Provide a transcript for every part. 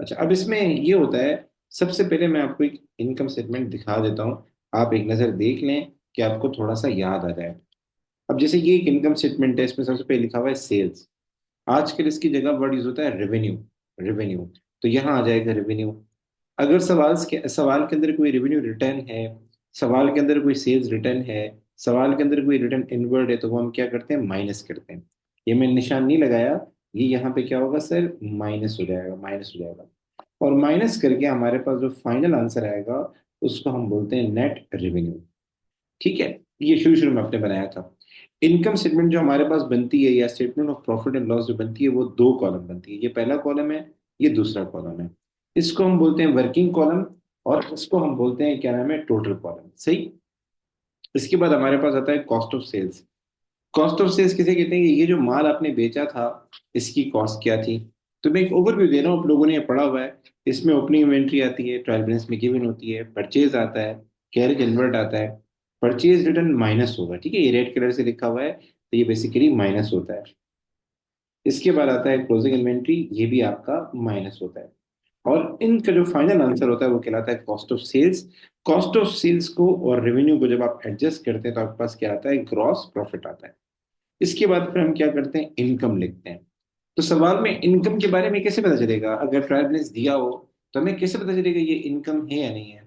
अच्छा, अब इसमें ये होता है, सबसे पहले मैं आपको एक इनकम स्टेटमेंट दिखा देता हूँ। आप एक नज़र देख लें कि आपको थोड़ा सा याद आ जाए। अब जैसे ये एक इनकम स्टेटमेंट है, इसमें सबसे पहले लिखा हुआ है सेल्स। आजकल इसकी जगह वर्ड यूज होता है रेवेन्यू। रेवेन्यू, तो यहाँ आ जाएगा रेवेन्यू। अगर सवाल के अंदर कोई रेवेन्यू रिटर्न है, सवाल के अंदर कोई सेल्स रिटर्न है, सवाल के अंदर कोई रिटर्न इनवर्ड है, तो वो हम क्या करते हैं, माइनस करते हैं। ये मैं निशान नहीं लगाया, ये यहाँ पे क्या होगा सर, माइनस हो जाएगा, माइनस हो जाएगा। और माइनस करके हमारे पास जो फाइनल आंसर आएगा, उसको हम बोलते हैं नेट रेवेन्यू। ठीक है, ये शुरू शुरू में आपने बनाया था। इनकम स्टेटमेंट जो हमारे पास बनती है, या statement of profit and loss जो बनती है, वो दो कॉलम बनती है। ये पहला कॉलम है, ये दूसरा कॉलम है। इसको हम बोलते हैं वर्किंग कॉलम, और इसको हम बोलते हैं, क्या नाम है, टोटल कॉलम। सही। इसके बाद हमारे पास आता है cost of sales. Cost of sales किसे कहते हैं, ये जो माल आपने बेचा था, इसकी कॉस्ट क्या थी। तो मैं एक ओवरव्यू दे रहा हूँ, आप लोगों ने ये पढ़ा हुआ है। इसमें ओपनिंग इन्वेंट्री आती है, ट्रायल बैलेंस में गिवन होती है, परचेज आता है, कैरेज इनवर्ट आता है। परचेज रिटर्न माइनस होगा, ठीक है, ये रेड कलर से लिखा हुआ है, तो ये बेसिकली माइनस होता है। इसके बाद आता है क्लोजिंग इन्वेंट्री, ये भी आपका माइनस होता है। और इनका जो फाइनल आंसर होता है वो कहलाता है cost of sales. Cost of sales को और रेवेन्यू को जब आप एडजस्ट करते हैं, तो आपके पास क्या आता है, ग्रॉस प्रॉफिट आता है। इसके बाद फिर हम क्या करते हैं, इनकम लिखते हैं। तो सवाल में इनकम के बारे में कैसे पता चलेगा, अगर ट्रायल बैलेंस दिया हो, तो हमें कैसे पता चलेगा ये इनकम है या नहीं है।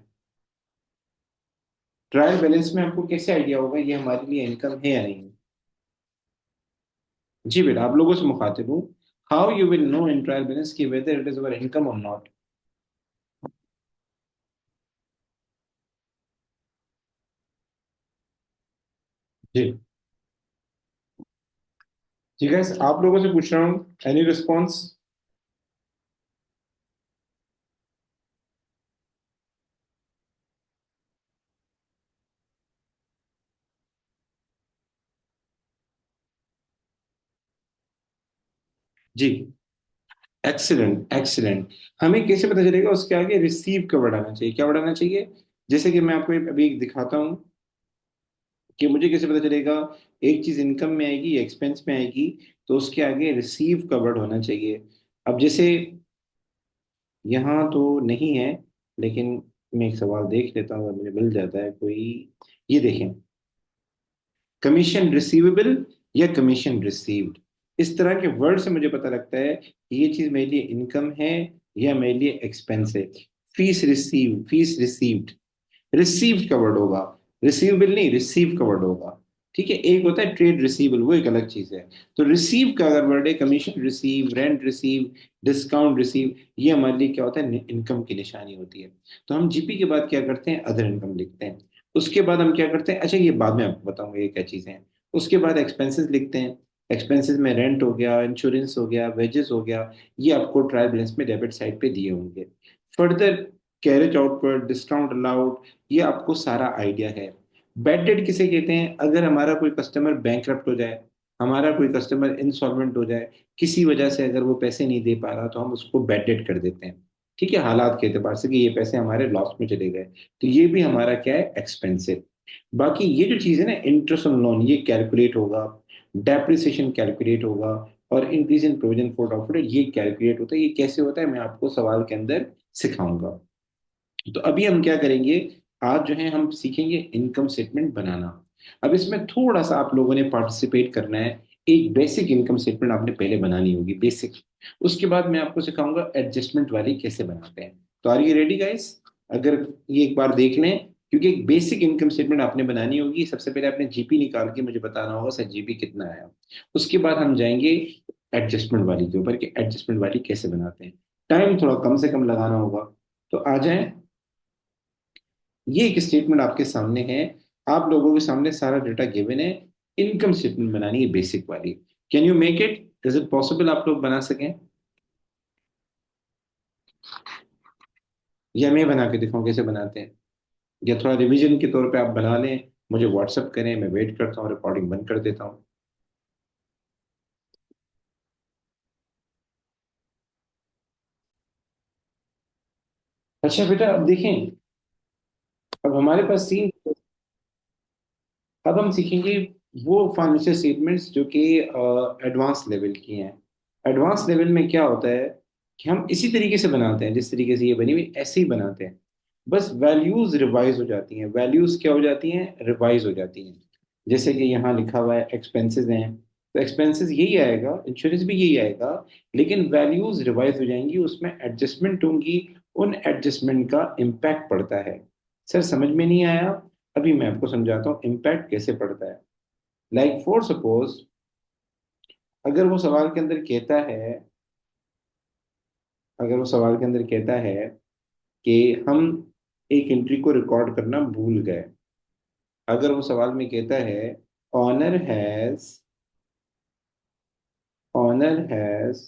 ट्रायल बैलेंस में आपको कैसे आइडिया होगा ये हमारे लिए इनकम है या नहीं है। जी बेटा, आप लोगों से मुखातिब हूँ। How you will know in trial balance की whether it is our income और नॉट। जी। जी गाइस, आप लोगों से पूछ रहा हूँ, एनी रिस्पॉन्स। जी। Excellent, excellent. हमें कैसे पता चलेगा, उसके आगे रिसीव का बढ़ाना चाहिए, क्या बढ़ाना चाहिए। जैसे कि मैं आपको अभी एक दिखाता हूँ कि मुझे कैसे पता चलेगा, एक चीज इनकम में आएगी या एक्सपेंस में आएगी, तो उसके आगे रिसीव का वर्ड होना चाहिए। अब जैसे यहाँ तो नहीं है, लेकिन मैं एक सवाल देख लेता हूँ, अगर मुझे मिल जाता है कोई। ये देखें, कमीशन रिसीवेबल या कमीशन रिसीव्ड, इस तरह के वर्ड से मुझे पता लगता है कि ये चीज मेरे लिए इनकम है या मेरे लिए एक्सपेंस है। Fees receive, fees received, received का वर्ड होगा, रिसीवेबल नहीं, रिसीव का वर्ड होगा। ठीक है, एक होता है ट्रेड रिसीवेबल, वो एक अलग चीज है। तो रिसीव का अगर वर्ड है, commission receive, rent receive, discount receive, ये हमारे लिए क्या होता है, इनकम की निशानी होती है। तो हम जीपी के बाद क्या करते हैं, अदर इनकम लिखते हैं। उसके बाद हम क्या करते हैं, अच्छा ये बाद में आपको बताऊंगा ये क्या चीजें हैं। उसके बाद एक्सपेंसेस लिखते हैं। एक्सपेंसेस में रेंट हो गया, इंश्योरेंस हो गया, वेजेस हो गया, ये आपको ट्रायल बैलेंस में डेबिट साइड पे दिए होंगे। Further carriage outward, discount allowed, ये आपको सारा आइडिया है। बैड डेट किसे कहते हैं, अगर हमारा कोई कस्टमर बैंकरप्ट हो जाए, हमारा कोई कस्टमर इंसॉल्वेंट हो जाए, किसी वजह से अगर वो पैसे नहीं दे पा रहा, तो हम उसको बैड डेट कर देते हैं। ठीक है, हालात के एतबार से कि ये पैसे हमारे लॉस में चले गए, तो ये भी हमारा क्या है, एक्सपेंसिव। बाकी ये जो चीज़ है ना, इंटरेस्ट ऑन लोन, ये कैलकुलेट होगा, डेप्रिसिएशन कैलकुलेट होगा, और increase in provision for doctor, ये कैलकुलेट होता है। ये कैसे होता है, मैं आपको सवाल के अंदर सिखाऊंगा। तो अभी हम क्या करेंगे, आज जो है हम सीखेंगे इनकम स्टेटमेंट बनाना। अब इसमें थोड़ा सा आप लोगों ने पार्टिसिपेट करना है। एक बेसिक इनकम स्टेटमेंट आपने पहले बनानी होगी, बेसिक। उसके बाद मैं आपको सिखाऊंगा एडजस्टमेंट वाली कैसे बनाते हैं। तो आर यू रेडी गाइस। अगर ये एक बार देख लें, क्योंकि एक बेसिक इनकम स्टेटमेंट आपने बनानी होगी। सबसे पहले आपने जीपी निकाल के मुझे बताना होगा सर जीपी कितना आया। उसके बाद हम जाएंगे एडजस्टमेंट वाली के ऊपर कि एडजस्टमेंट वाली कैसे बनाते हैं। टाइम थोड़ा कम से कम लगाना होगा। तो आ जाएं। ये एक स्टेटमेंट आपके सामने है, आप लोगों के सामने सारा डेटा गिवन है। इनकम स्टेटमेंट बनानी है बेसिक वाली। Can you make it, is it possible आप लोग बना सकें, या मैं बना के दिखाऊं कैसे बनाते हैं, या थोड़ा रिवीजन के तौर पे आप बना लें, मुझे व्हाट्सअप करें, मैं वेट करता हूँ, रिकॉर्डिंग बंद कर देता हूँ। अच्छा बेटा, अब देखें, अब हमारे पास तीन, अब हम सीखेंगे वो फाइनेंशियल स्टेटमेंट्स जो कि एडवांस लेवल की हैं। एडवांस लेवल में क्या होता है, कि हम इसी तरीके से बनाते हैं, जिस तरीके से ये बनी हुई ऐसे ही बनाते हैं। बस वैल्यूज रिवाइज हो जाती हैं। वैल्यूज क्या हो जाती हैं? रिवाइज हो जाती हैं। जैसे कि यहाँ लिखा हुआ है एक्सपेंसेस हैं, तो एक्सपेंसेस यही आएगा, इंश्योरेंस भी यही आएगा, लेकिन वैल्यूज रिवाइज हो जाएंगी, उसमें एडजस्टमेंट होंगी। उन एडजस्टमेंट का इम्पैक्ट पड़ता है। सर समझ में नहीं आया? अभी मैं आपको समझाता हूँ इम्पैक्ट कैसे पड़ता है। लाइक फॉर सपोज, अगर वो सवाल के अंदर कहता है, अगर वो सवाल के अंदर कहता है कि हम एक एंट्री को रिकॉर्ड करना भूल गए। अगर वो सवाल में कहता है ऑनर हैज, ऑनर हैज,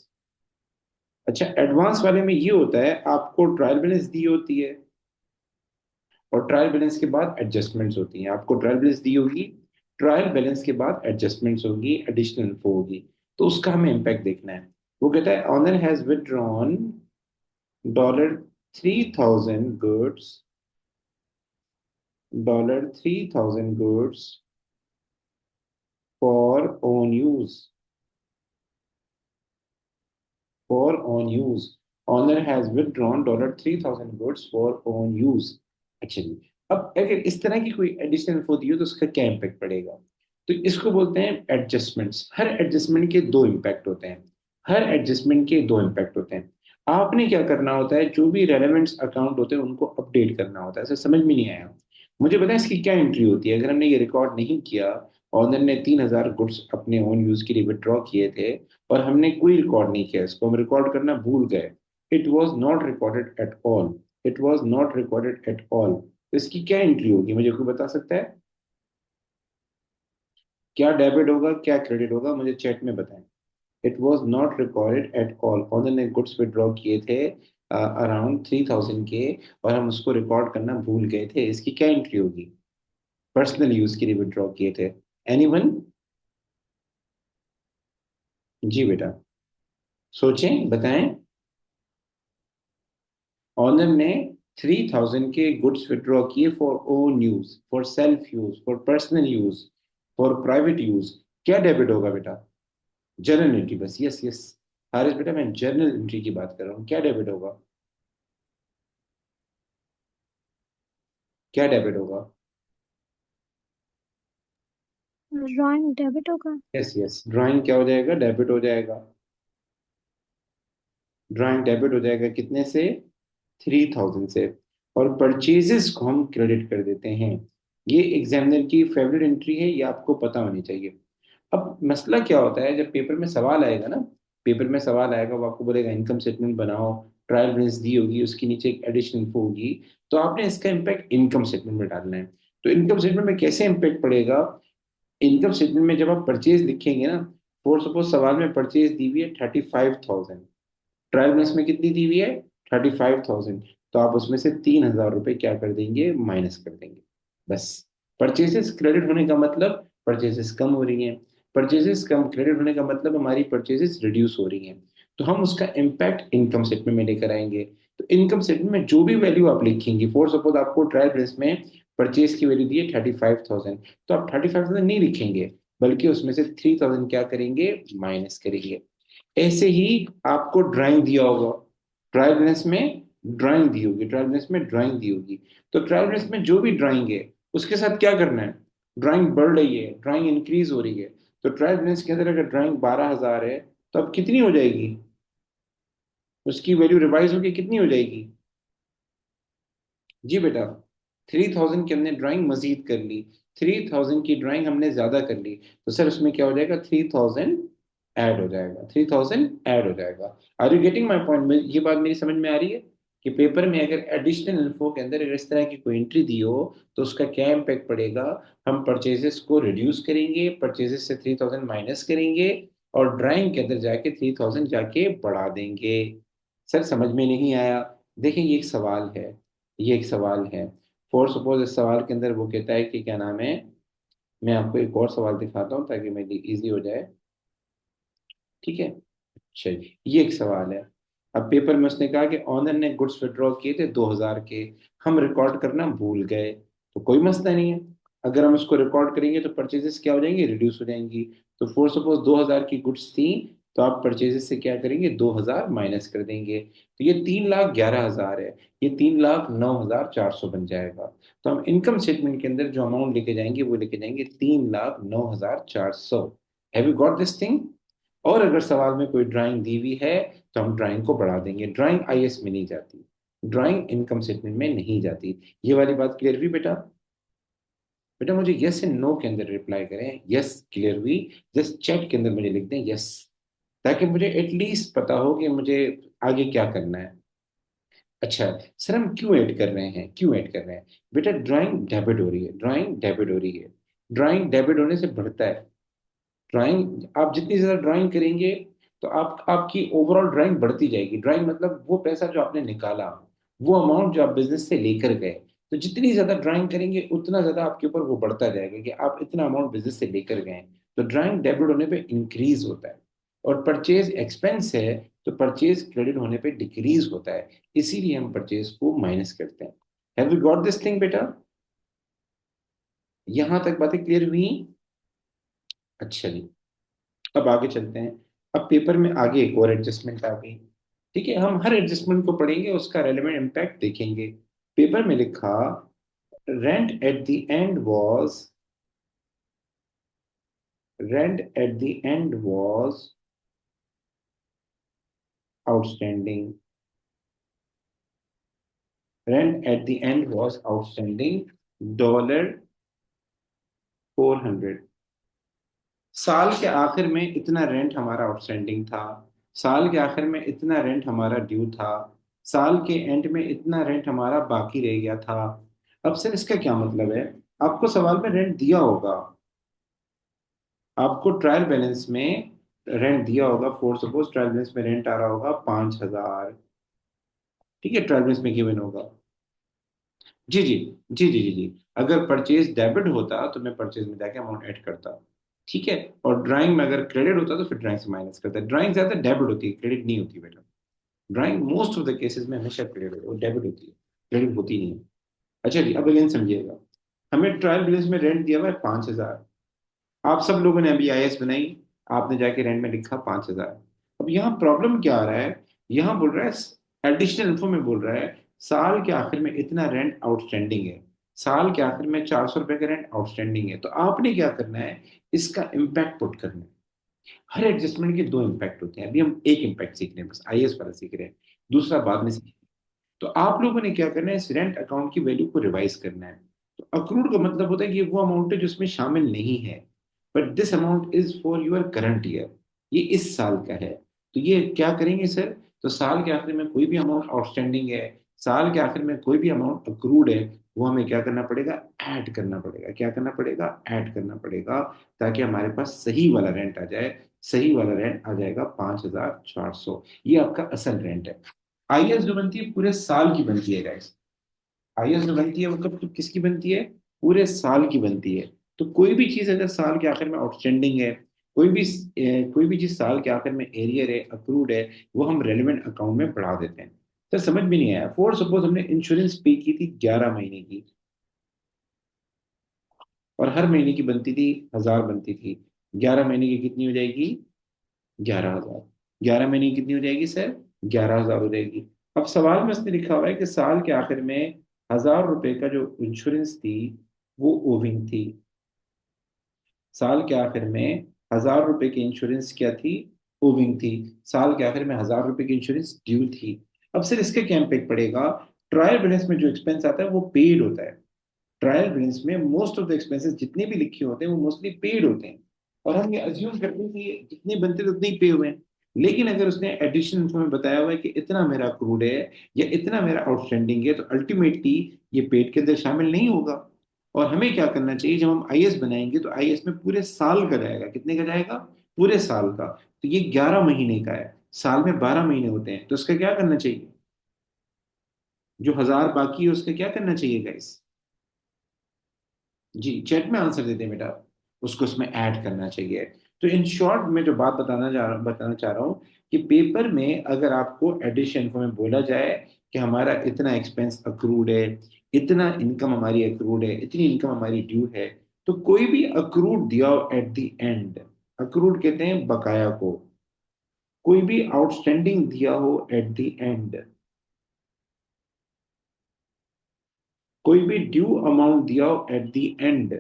अच्छा एडवांस वाले में ये होता है आपको ट्रायल बैलेंस दी होती है, और ट्रायल बैलेंस के बाद एडजस्टमेंट्स होती हैं। आपको ट्रायल बैलेंस दी होगी, ट्रायल बैलेंस के बाद एडजस्टमेंट्स होगी, एडिशनल इन्फो होगी। तो उसका हमें इम्पैक्ट देखना है। वो कहता है owner has withdrawn $3,000 goods, $3,000 goods for own use, for own use. Owner has withdrawn $3,000 goods for own use. अच्छा जी, अब अगर इस तरह की कोई एडिशनल इन्फो दी हो तो उसका क्या इम्पैक्ट पड़ेगा? तो इसको बोलते हैं एडजस्टमेंट्स। हर एडजस्टमेंट के दो इम्पैक्ट होते हैं। हर एडजस्टमेंट के दो इम्पैक्ट होते हैं। आपने क्या करना होता है, जो भी रेलेवेंट्स अकाउंट होते हैं उनको अपडेट करना होता है। ऐसा समझ में नहीं आया? मुझे बताएं इसकी क्या एंट्री होती है अगर हमने ये रिकॉर्ड नहीं किया। ऑनर ने 3,000 गुड्स अपने ओन यूज के लिए विड्रॉ किए थे, और हमने कोई रिकॉर्ड नहीं किया, इसको हम रिकॉर्ड करना भूल गए। It was not recorded at all, it was not recorded at all. तो इसकी क्या एंट्री होगी, मुझे कोई बता सकता है? क्या डेबिट होगा, क्या क्रेडिट होगा, मुझे चैट में बताएं। It was not recorded at all, owner ने गुड्स विड्रॉ किए थे अराउंड 3,000 के, और हम उसको रिकॉर्ड करना भूल गए थे। इसकी क्या एंट्री होगी? पर्सनल यूज के लिए विड्रॉ किए थे। एनीवन? जी बेटा, सोचें बताएं। ऑनर ने 3,000 के गुड्स विड्रॉ किए for own use, for self use, for personal use, for private use. क्या डेबिट होगा बेटा? जर्नल एंट्री, बस। यस यस हारिस बेटा, मैं जर्नल एंट्री की बात कर रहा हूँ। क्या डेबिट होगा? क्या डेबिट होगा? ड्राइंग डेबिट होगा। यस यस, ड्राइंग क्या हो जाएगा? डेबिट हो जाएगा। ड्राइंग डेबिट हो जाएगा कितने से? 3,000 से। और परचेजेस को हम क्रेडिट कर देते हैं। ये एग्जामिनर की फेवरेट एंट्री है, ये आपको पता होनी चाहिए। अब मसला क्या होता है, जब पेपर में सवाल आएगा ना, पेपर में सवाल आएगा, वो आपको बोलेगा इनकम स्टेटमेंट बनाओ, ट्रायल बैलेंस दी होगी, उसके नीचे एक एडिशनल इन्फो होगी, तो आपने इसका इम्पैक्ट इनकम स्टेटमेंट में डालना है। तो इनकम स्टेटमेंट में कैसे इम्पैक्ट पड़ेगा? इनकम स्टेटमेंट में जब आप परचेज लिखेंगे ना, फॉर सपोज सवाल में परचेज दी हुई है 35,000, ट्रायल बैलेंस में कितनी दी हुई है? 35,000। तो आप उसमें से 3,000 रुपये क्या कर देंगे? माइनस कर देंगे, बस। परचेजेस क्रेडिट होने का मतलब परचेजेस कम हो रही हैं। परचेजेस कम क्रेडिट होने का मतलब हमारी परचेजेस रिड्यूस हो रही हैं। तो हम उसका इम्पैक्ट इनकम स्टेटमेंट में लेकर आएंगे। तो इनकम स्टेटमेंट में जो भी वैल्यू आप लिखेंगे, फॉर सपोज आपको ट्रायल बैलेंस में परचेज की वैल्यू दी है 35,000, तो आप 35,000 नहीं लिखेंगे, बल्कि उसमें से 3,000 क्या करेंगे? माइनस करेंगे। ऐसे ही आपको ड्राइंग दिया होगा, ट्रायल बैलेंस में ड्राइंग दी होगी, ट्रायल बैलेंस में ड्राइंग दी होगी। तो ट्रायल बैलेंस में जो भी ड्राइंग है उसके साथ क्या करना है? ड्राइंग बढ़ रही है, ड्राइंग इंक्रीज हो रही है। तो ट्रायल बैलेंस के अंदर अगर ड्राइंग 12,000 है, तो अब कितनी हो जाएगी? उसकी वैल्यू रिवाइज होकर कितनी हो जाएगी? जी बेटा, 3,000 के हमने ड्राइंग मजीद कर ली, 3,000 की ड्राइंग हमने ज्यादा कर ली, तो सर उसमें क्या हो जाएगा? 3,000 ऐड हो जाएगा, 3,000 ऐड हो जाएगा। Are you getting my point? ये बात मेरी समझ में आ रही है कि पेपर में अगर एडिशनल इन्फो के अंदर अगर इस तरह की कोई एंट्री दी हो तो उसका क्या इम्पैक्ट पड़ेगा? हम परचेजेस को रिड्यूस करेंगे, परचेजेस से 3,000 माइनस करेंगे, और ड्राइंग के अंदर जाके 3,000 जाके बढ़ा देंगे। सर समझ में नहीं आया? देखिए ये एक सवाल है, ये एक सवाल है। फॉर सपोज इस सवाल के अंदर वो कहता है कि क्या नाम है, मैं आपको एक और सवाल दिखाता हूँ ताकि मेरी इजी हो जाए। ठीक है, चलिए ये एक सवाल है। अब पेपर में उसने कहा कि ऑनर ने गुड्स विड्रॉ किए थे 2,000 के, हम रिकॉर्ड करना भूल गए। तो कोई मसला नहीं है, अगर हम उसको रिकॉर्ड करेंगे तो परचेजेस क्या हो जाएंगी? रिड्यूस हो जाएंगी। तो फॉर सपोज 2,000 की गुड्स थी, तो आप परचेजेस से क्या करेंगे, 2,000 माइनस कर देंगे, तो ये 3,11,000 है, ये 3,09,400 बन जाएगा। तो हम इनकम स्टेटमेंट के अंदर जो अमाउंट लेके जाएंगे वो लेके जाएंगे 3,09,400। Have you got this thing? और अगर सवाल में कोई ड्राइंग दी हुई है तो हम ड्राइंग को बढ़ा देंगे। ड्राइंग आईएएस में नहीं जाती, ड्राइंग इनकम स्टेटमेंट में नहीं जाती। ये वाली बात क्लियर हुई बेटा? बेटा मुझे यस एंड नो के अंदर रिप्लाई करें, यस क्लियर हुई, जस्ट चैट के अंदर मुझे लिख दें यस, ताकि मुझे एटलीस्ट पता हो कि मुझे आगे क्या करना है। अच्छा, सर हम क्यों ऐड कर रहे हैं, क्यों ऐड कर रहे हैं? बेटा ड्राइंग डेबिट हो रही है, ड्राइंग डेबिट हो रही है। ड्राइंग डेबिट होने से बढ़ता है। ड्राइंग आप जितनी ज्यादा ड्राइंग करेंगे तो आपकी ओवरऑल ड्राइंग बढ़ती जाएगी। ड्राइंग मतलब वो पैसा जो आपने निकाला, वो अमाउंट जो आप बिजनेस से लेकर गए। तो जितनी ज्यादा ड्राइंग करेंगे उतना ज्यादा आपके ऊपर वो बढ़ता जाएगा कि आप इतना अमाउंट बिजनेस से लेकर गए। तो ड्राइंग डेबिट होने पे इंक्रीज होता है, और परचेज एक्सपेंस है तो परचेज क्रेडिट होने पे डिक्रीज होता है। इसीलिए हम परचेज को माइनस करते हैं। Have you got this thing बेटा? यहां तक बातें क्लियर हुई? अच्छा जी, अब आगे चलते हैं। अब पेपर में आगे एक और एडजस्टमेंट आ गई। ठीक है, हम हर एडजस्टमेंट को पढ़ेंगे, उसका रेलेवेंट इम्पैक्ट देखेंगे। पेपर में लिखा, rent at the end was, rent at the end was outstanding, rent at the end was outstanding $400। साल के आखिर में इतना रेंट हमारा आउटस्टैंडिंग था, साल के आखिर में इतना रेंट हमारा ड्यू था, साल के एंड में इतना रेंट हमारा बाकी रह गया था। अब सर इसका क्या मतलब है? आपको सवाल में रेंट दिया होगा, आपको ट्रायल बैलेंस में रेंट दिया होगा। फॉर सपोज ट्रायल बैलेंस में रेंट आ रहा होगा 5,000। ठीक है, ट्रायल बैलेंस में गिवन होगा। जी जी, जी जी जी जी। अगर परचेज डेबिट होता तो मैं परचेज में जाके अमाउंट ऐड करता। ठीक है, और ड्राइंग में अगर क्रेडिट होता तो फिर ड्राइंग से माइनस करता। ड्राइंग ज्यादा डेबिट होती है, क्रेडिट नहीं होती बेटा। Drawing most of the cases में हमेशा क्रेडिट होती है, वो डेबिट होती है, क्रेडिट होती नहीं है। अच्छा जी, अब अगेन समझिएगा। हमें ट्रायल बैलेंस में रेंट दिया हुआ है 5,000। आप सब लोगों ने अभी आईएएस बनाई, आपने जाके रेंट में लिखा 5,000। अब यहाँ प्रॉब्लम क्या आ रहा है? यहाँ बोल रहा है, एडिशनल इन्फो में बोल रहा है, साल के आखिर में इतना रेंट आउटस्टैंडिंग है, साल के आखिर में 400 रुपए का रेंट आउटस्टैंडिंग है। तो आपने क्या करना है, इसका इम्पैक्ट पुट करना है। हर एडजस्टमेंट के दो इम्पैक्ट होते हैं, अभी हम एक इम्पैक्ट सीख रहे हैं, बस आईएएस वाला सीख रहे हैं, दूसरा बाद में सीख। तो आप लोगों ने क्या करना है, इस रेंट अकाउंट की वैल्यू को रिवाइज करना है। तो अक्रूड का मतलब होता है कि ये वो अमाउंट है जिसमें शामिल नहीं है, but this amount is for your current year, ये इस साल का है। तो ये क्या करेंगे सर, तो साल के आखिर में कोई भी अमाउंट आउटस्टैंडिंग है, साल के आखिर में कोई भी अमाउंट अक्रूड है, वो हमें क्या करना पड़ेगा, ऐड करना पड़ेगा। क्या करना पड़ेगा, ऐड करना पड़ेगा, ताकि हमारे पास सही वाला रेंट आ जाए। सही वाला रेंट आ जाएगा 5,400। ये आपका असल रेंट है। आईएएस जो बनती है पूरे साल की बनती है गाइस। आईएएस जो बनती है वो कब, तो किसकी बनती है, पूरे साल की बनती है। तो कोई भी चीज अगर साल के आखिर में आउटस्टैंडिंग है, कोई भी चीज साल के आखिर में एरियर है, अक्रूड है, वो हम रेलेवेंट अकाउंट में बढ़ा देते हैं। सर समझ भी नहीं आया, फॉर सपोज हमने इंश्योरेंस पे की थी 11 महीने की, और हर महीने की बनती थी 1,000 बनती थी। 11 महीने की कितनी हो जाएगी, 11,000। 11 महीने की कितनी हो जाएगी सर, 11,000 हो जाएगी। अब सवाल में उसने लिखा हुआ है कि साल के आखिर में 1,000 रुपए का जो इंश्योरेंस थी वो ओविंग थी। साल के आखिर में 1,000 रुपए की इंश्योरेंस क्या थी, ओविंग थी। साल के आखिर में 1,000 रुपए की इंश्योरेंस ड्यू थी। अब सर इसका क्या इम्पेक्ट पड़ेगा? ट्रायल बैलेंस में जो एक्सपेंस आता है वो पेड होता है। ट्रायल बैलेंस में मोस्ट ऑफ द एक्सपेंसेस जितने भी लिखे होते हैं वो मोस्टली पेड होते हैं, और हम ये अज्यूम करते हैं कि जितने बनते थे उतने ही पे हुए हैं। लेकिन अगर उसने एडिशन में बताया हुआ है कि इतना मेरा अक्रूड है या इतना मेरा आउटस्टैंडिंग है, तो अल्टीमेटली ये पेड के अंदर शामिल नहीं होगा। और हमें क्या करना चाहिए, जब हम आईएएस बनाएंगे तो आईएएस में पूरे साल का जाएगा। कितने का जाएगा, पूरे साल का। तो ये 11 महीने का है, साल में 12 महीने होते हैं, तो उसका क्या करना चाहिए, जो 1,000 बाकी है उसका क्या करना चाहिए गाइस? जी चैट में आंसर देते हैं बेटा, उसको उसमें ऐड करना चाहिए। तो इन शॉर्ट में जो बात बताना चाह रहा हूँ कि पेपर में अगर आपको एडिशन को में बोला जाए कि हमारा इतना एक्सपेंस अक्रूड है, इतना इनकम हमारी अक्रूड है, इतनी इनकम हमारी ड्यू है, तो कोई भी अक्रूड दिया हो एट द एंड, अक्रूड कहते हैं बकाया को, कोई भी आउटस्टैंडिंग दिया हो एट द एंड, कोई भी ड्यू अमाउंट दिया हो एट द एंड,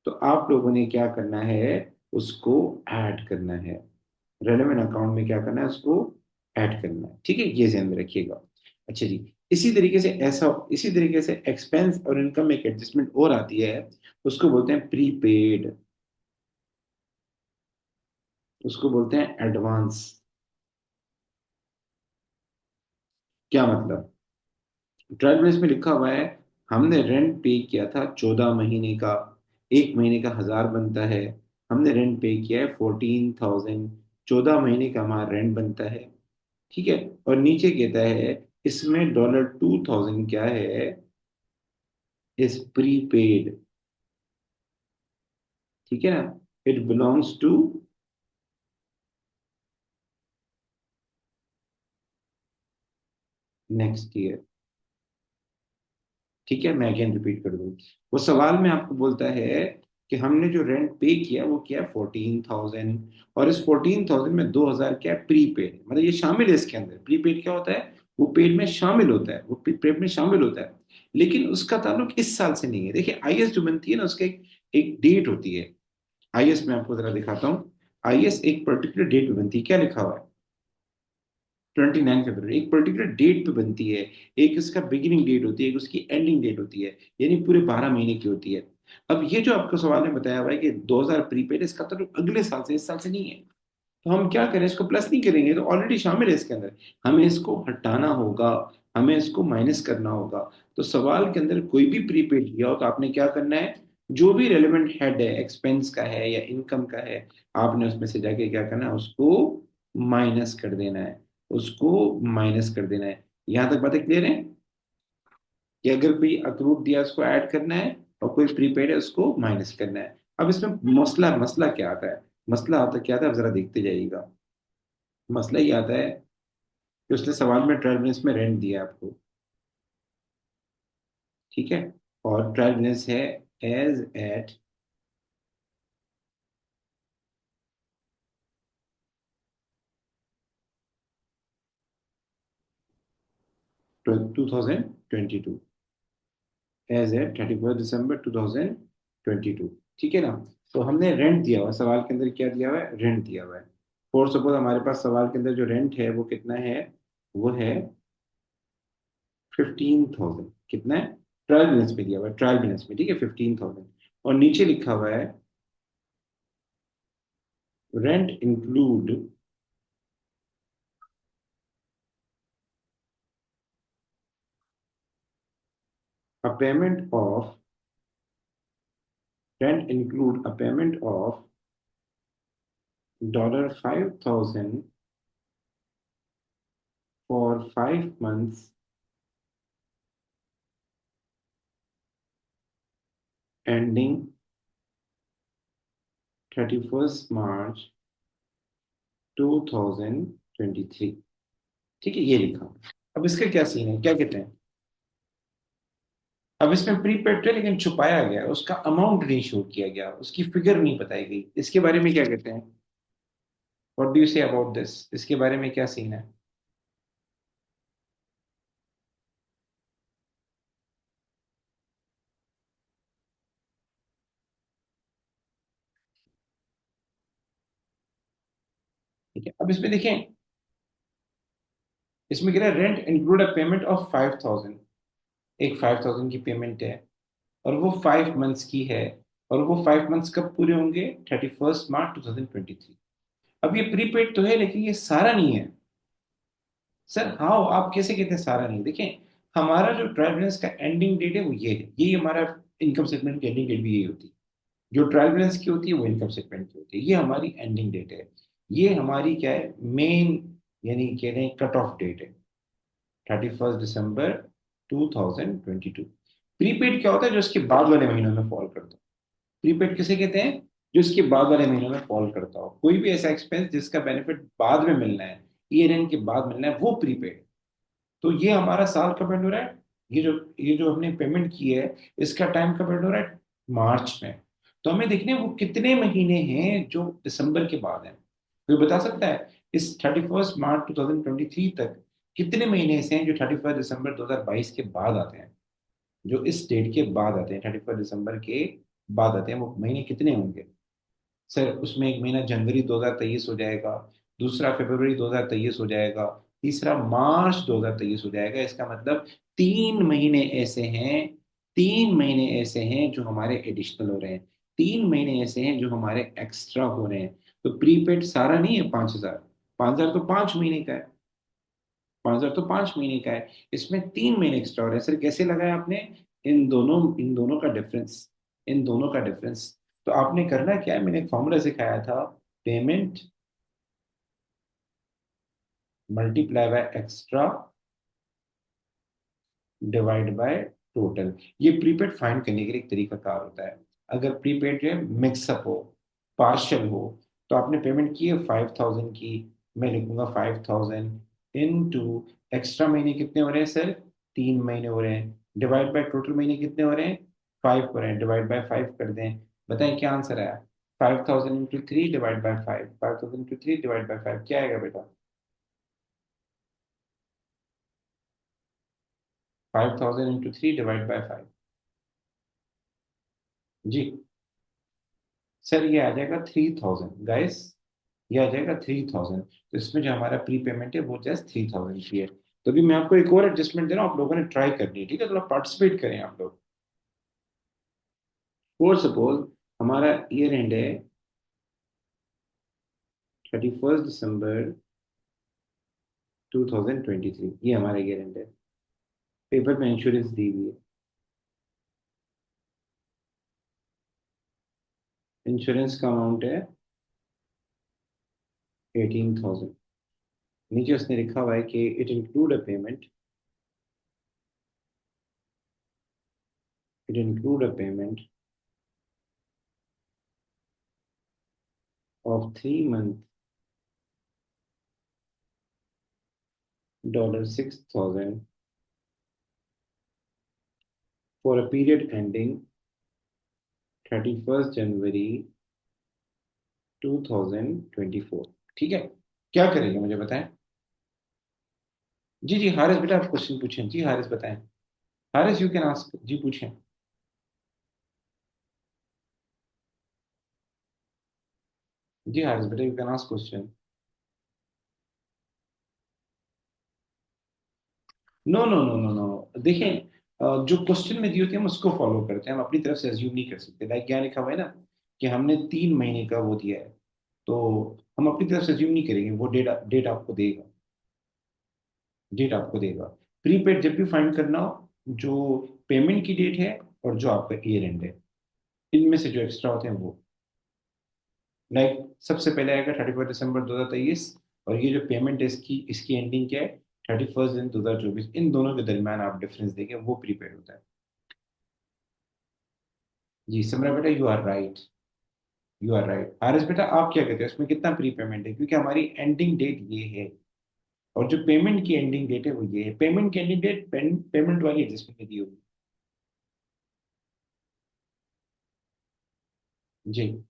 तो आप लोगों ने क्या करना है, उसको ऐड करना है। रेलेवेंट अकाउंट में क्या करना है, उसको ऐड करना है। ठीक है, ये ध्यान में रखिएगा। अच्छा जी, इसी तरीके से एक्सपेंस और इनकम में एक एडजस्टमेंट और आती है, उसको बोलते हैं प्रीपेड, उसको बोलते हैं एडवांस। क्या मतलब? ट्रायल बैलेंस में लिखा हुआ है, हमने रेंट पे किया था 14 महीने का, एक महीने का 1000 बनता है, हमने रेंट पे किया है 14,000, 14 महीने का हमारा रेंट बनता है। ठीक है, और नीचे कहता है इसमें $2,000 क्या है, इज प्रीपेड। ठीक है ना, it belongs to next year. ठीक है, मैं अगेन रिपीट कर दूं, वो सवाल में आपको बोलता है कि हमने जो रेंट पे किया वो क्या है 14,000, और इस 14,000 में 2,000 क्या है प्रीपेड, मतलब ये शामिल है इसके अंदर। प्रीपेड क्या होता है, वो पेड में शामिल होता है, वो पेड में शामिल होता है, लेकिन उसका ताल्लुक इस साल से नहीं है। देखिए आईएएस जो बनती है ना, उसका एक डेट होती है। आईएएस में आपको जरा दिखाता हूँ, आईएएस एक पर्टिकुलर डेट पे बनती है, क्या लिखा हुआ है, 29 फरवरी, एक पर्टिकुलर डेट पे बनती है। एक इसका बिगिनिंग डेट होती है, एक उसकी एंडिंग डेट होती है, यानी पूरे 12 महीने की होती है। अब ये जो आपको सवाल में बताया हुआ है कि 2000 प्रीपेड, इसका तो अगले साल से, इस साल से नहीं है। तो हम क्या करें, इसको प्लस नहीं करेंगे, तो ऑलरेडी शामिल है इसके अंदर, हमें इसको हटाना होगा, हमें इसको माइनस करना होगा। तो सवाल के अंदर कोई भी प्रीपेड दिया हो तो आपने क्या करना है, जो भी रेलेवेंट हेड है, एक्सपेंस का है या इनकम का है, आपने उसमें से जाके क्या करना है, उसको माइनस कर देना है, उसको माइनस कर देना है। यहां तक बातें क्लियर है कि अगर कोई अक्रूड दिया उसको ऐड करना है, और कोई प्रीपेड है उसको माइनस करना है। अब इसमें मसला मसला क्या आता है, मसला आता क्या आता है, आप जरा देखते जाइएगा। मसला ये आता है कि उसने सवाल में ट्रायल बैलेंस में रेंट दिया आपको, ठीक है, और ट्रायल बैलेंस है एज एट 2022, एज एट 31 दिसंबर 2022। ठीक है ना, तो हमने रेंट दिया हुआ है, सवाल के अंदर क्या दिया हुआ है, रेंट दिया हुआ है। फॉर सपोज हमारे पास सवाल के अंदर जो रेंट है वो कितना है, वो है 15,000। कितना है, ट्रायल बैलेंस में दिया हुआ है, ट्रायल बैलेंस में, ठीक है, 15,000। और नीचे लिखा हुआ है rent include a payment of rent include a payment of $5,000 for 5 months ending 31st March 2023। ठीक है, ये लिखा। अब इसका क्या सीन है, क्या कहते हैं, अब इसमें प्रीपेड है लेकिन छुपाया गया, उसका अमाउंट नहीं शो किया गया, उसकी फिगर नहीं बताई गई, इसके बारे में क्या कहते हैं, what do you say about this, इसके बारे में क्या सीन है? ठीक है, अब इसमें देखें, इसमें कह रहा है rent include a payment of 5,000, एक 5,000 की पेमेंट है, और वो 5 मंथ्स की है, और वो 5 मंथ्स कब पूरे होंगे, 31 मार्च 2023। अब ये प्रीपेड तो है लेकिन ये सारा नहीं है। सर हाउ, आप कैसे कहते हैं सारा नहीं, देखें, हमारा जो ट्रायल बैलेंस का एंडिंग डेट है वो ये है, यही हमारा इनकम स्टेटमेंट की एंडिंग डेट भी यही होती है। जो ट्रायल बैलेंस की होती है वो इनकम स्टेटमेंट की होती है, ये हमारी एंडिंग डेट है। ये हमारी क्या है, मेन, यानी कह रहे हैं कट ऑफ डेट है, 31 दिसंबर 2022। प्रीपेड क्या होता है, जो इसके बाद वाले महीनों में फॉल करता है। प्रीपेड किसे कहते हैं, जो इसके बाद वाले महीनों में फॉल करता हो, कोई भी ऐसा एक्सपेंस जिसका बेनिफिट बाद में मिलना है, ईयर एंड के बाद मिलना है, वो प्रीपेड। तो ये हमारा साल कब एंड हो रहा है, ये जो हमने पेमेंट की है, इसका टाइम कब एंड हो रहा है, मार्च में। तो हमें देखने हैं वो कितने महीने हैं जो दिसंबर के बाद हैं, कोई बता सकता है? इस 31 मार्च 2023 तक कितने महीने ऐसे हैं जो 31 दिसंबर 2022 के बाद आते हैं, जो इस डेट के बाद आते हैं, 31 दिसंबर के बाद आते हैं, वो महीने कितने होंगे? सर उसमें एक महीना जनवरी 2023 हो जाएगा, दूसरा फरवरी 2023 हो जाएगा, तीसरा मार्च 2023 हो जाएगा। इसका मतलब 3 महीने ऐसे हैं, 3 महीने ऐसे हैं जो हमारे एडिशनल हो रहे हैं, 3 महीने ऐसे हैं जो हमारे एक्स्ट्रा हो रहे हैं। तो प्रीपेड सारा नहीं है 5,000, 5,000 तो 5 महीने का है, 5,000 तो 5 महीने का है, इसमें 3 महीने एक्स्ट्रा हो रहे हैं। सर कैसे लगाया आपने? इन दोनों का डिफरेंस, इन दोनों का डिफरेंस। तो आपने करना क्या है, मैंने एक फॉर्मूला सिखाया था, payment multiply by extra divide by total. ये प्रीपेड फाइंड करने के लिए एक तरीका कार होता है। अगर प्रीपेड जो है मिक्सअप हो, पार्शियल हो, तो आपने पेमेंट की है 5,000 की, मैं लिखूंगा 5,000 इन टू एक्स्ट्रा महीने कितने हो रहे हैं सर? 3 महीने हो रहे हैं, डिवाइड बाय टोटल महीने कितने हो रहे हैं? 5 हो रहे हैं, डिवाइड बाय 5 कर दें। बताएं क्या आंसर आया? 5,000 into three divide by 5, 5,000 into three divide by 5 क्या आएगा बेटा? 5,000 इंटू थ्री डिवाइड बाय 5। जी सर ये आ जाएगा 3,000 गाइस, ये आ जाएगा 3,000। तो इसमें जो हमारा प्री पेमेंट है वो जस्ट 3,000 की है। तो अभी मैं आपको एक और एडजस्टमेंट दे रहा हूँ, आप लोगों ने ट्राई करनी है, ठीक है? थोड़ा पार्टिसिपेट करें आप लोग। फॉर सपोज हमारा ईयर एंड है 31 दिसंबर 2023, ये हमारा ईयर एंड है, पेपर में इंश्योरेंस दी हुई है, इंश्योरेंस का अमाउंट है 18,000। नीचे उसने लिखा हुआ है कि it include a payment of 3 month $6,000 for a period ending 31 जनवरी 2024। ठीक है, क्या करेंगे मुझे बताएं? जी जी हारिस बेटा आप क्वेश्चन पूछें, जी हारिस बताएं। हारिस यू कैन आस्क, जी पूछें। जी हारिस बेटा you can ask question. No no no no no, देखें जो क्वेश्चन में दी होती है हम उसको फॉलो करते हैं, हम अपनी तरफ से अज्यूम नहीं कर सकते। लाइक क्या लिखा हुआ है ना, कि हमने 3 महीने का वो दिया है, तो हम अपनी तरफ से अज्यूम नहीं करेंगे, वो डेट डेट आपको देगा, डेट आपको देगा। प्रीपेड जब भी फाइंड करना हो, जो पेमेंट की डेट है और जो आपका ईयर एंड है, इनमें से जो एक्स्ट्रा होते हैं वो, लाइक सबसे पहले आएगा 31 दिसंबर 2023, और ये जो पेमेंट है इसकी इसकी एंडिंग क्या है? 31 दिन 2024, इन दोनों के दरमियान आप डिफरेंस देंगे, वो प्रीपेड होता है। जी समरा बेटा you are right, you are right. Haris बेटा आप क्या कहते हैं, उसमें कितना प्री पेमेंट है? क्योंकि हमारी एंडिंग डेट ये है, और जो पेमेंट की एंडिंग डेट है वो ये है। पेमेंट की एंडिंग डेट पेमेंट वाली एडजस्टमेंट में दी होगी। जी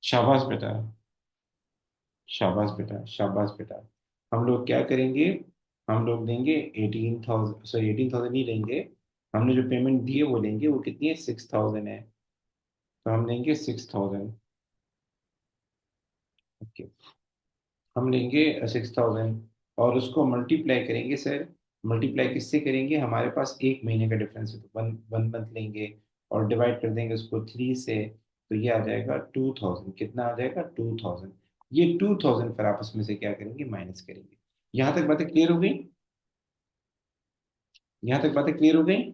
शाबाश बेटा, शाबाश बेटा, शाबाश बेटा। हम लोग क्या करेंगे, हम लोग देंगे 18,000, सॉरी 18,000 नहीं लेंगे, हमने जो पेमेंट दी है वो लेंगे। वो कितनी है? 6,000 है, तो हम लेंगे 6,000। ओके, हम लेंगे 6,000 और उसको मल्टीप्लाई करेंगे सर। मल्टीप्लाई किससे करेंगे? हमारे पास एक महीने का डिफरेंस है, तो वन वन मंथ लेंगे और डिवाइड कर देंगे उसको 3 से, तो ये आ जाएगा 2,000। कितना आ जाएगा? 2,000। ये 2,000 फिर आपस में से क्या करेंगे? माइनस करेंगे। यहां तक बातें क्लियर हो गई? यहां तक बातें क्लियर हो गई?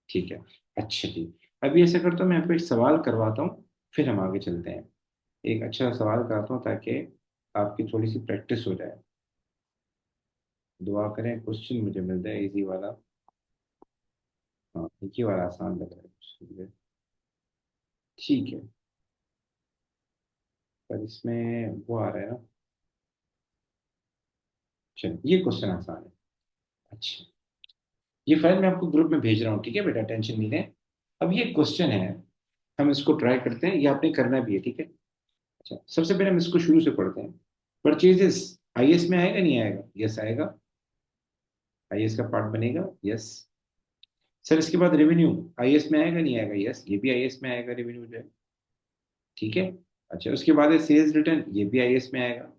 ठीक है। अच्छा जी। अभी ऐसा करता हूँ, मैं आपको एक सवाल करवाता हूँ, फिर हम आगे चलते हैं। एक अच्छा सवाल कराता हूँ ताकि आपकी थोड़ी सी प्रैक्टिस हो जाए। दुआ करें क्वेश्चन मुझे मिल जाए इजी वाला। हाँ, एक ही वाला आसान लग रहा है question मुझे। ठीक है। पर इसमें वो आ रहा है ना। चलो, ये क्वेश्चन आसान है। अच्छा, ये फाइल मैं आपको ग्रुप में भेज रहा हूँ, ठीक है बेटा, टेंशन नहीं लें। अब ये क्वेश्चन है, हम इसको ट्राई करते हैं, ये आपने करना भी है, ठीक है। अच्छा, सबसे पहले हम इसको शुरू से पढ़ते हैं। परचेजेस आईएस में आएगा नहीं आएगा? यस आएगा। आईएस का पार्ट बनेगा, यस। सर इसके बाद रेवेन्यू आईएस में आएगा नहीं आएगा? यस, ये भी आईएस में आएगा, रेवेन्यू जो है। ठीक है। अच्छा, उसके बाद है सेल्स रिटर्न, ये भी आईएस में आएगा।